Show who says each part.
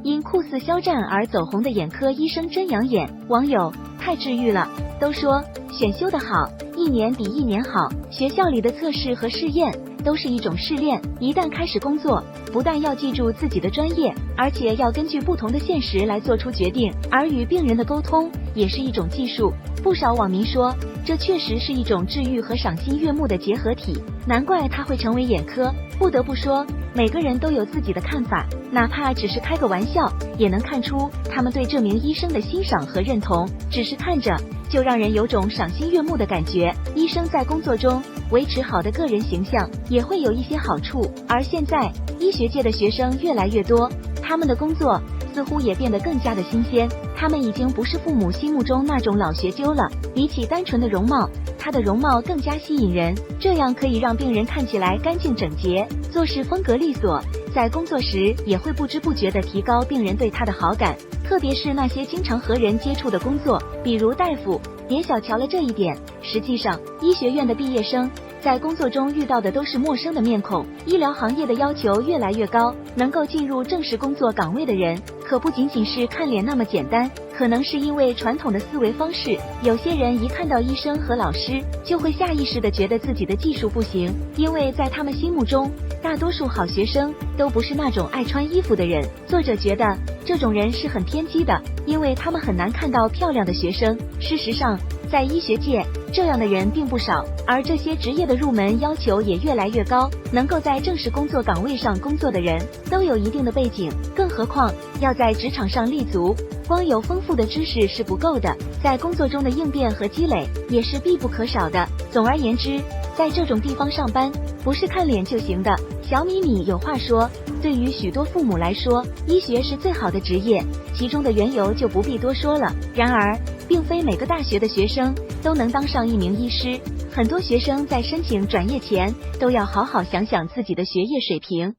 Speaker 1: 因酷似肖战而走红的眼科医生真养眼，网友太治愈了，都说选修的好，一年比一年好。学校里的测试和试验都是一种试炼，一旦开始工作，不但要记住自己的专业，而且要根据不同的现实来做出决定，而与病人的沟通也是一种技术。不少网民说，这确实是一种治愈和赏心悦目的结合体，难怪他会成为眼科。不得不说，每个人都有自己的看法，哪怕只是开个玩笑，也能看出他们对这名医生的欣赏和认同，只是看着就让人有种赏心悦目的感觉。医生在工作中维持好的个人形象也会有一些好处，而现在医学界的学生越来越多，他们的工作似乎也变得更加的新鲜，他们已经不是父母心目中那种老学究了，比起单纯的容貌，他的容貌更加吸引人，这样可以让病人看起来干净整洁，做事风格利索，在工作时也会不知不觉地提高病人对他的好感，特别是那些经常和人接触的工作，比如大夫，别小瞧了这一点。实际上，医学院的毕业生在工作中遇到的都是陌生的面孔，医疗行业的要求越来越高，能够进入正式工作岗位的人可不仅仅是看脸那么简单，可能是因为传统的思维方式，有些人一看到医生和老师就会下意识地觉得自己的技术不行，因为在他们心目中，大多数好学生都不是那种爱穿衣服的人。作者觉得这种人是很偏激的，因为他们很难看到漂亮的学生。事实上，在医学界，这样的人并不少，而这些职业的入门要求也越来越高，能够在正式工作岗位上工作的人都有一定的背景，更何况要在职场上立足，光有丰富的知识是不够的，在工作中的应变和积累也是必不可少的。总而言之，在这种地方上班不是看脸就行的。小米米有话说，对于许多父母来说，医学是最好的职业，其中的缘由就不必多说了。然而，并非每个大学的学生都能当上一名医师，很多学生在申请转业前都要好好想想自己的学业水平，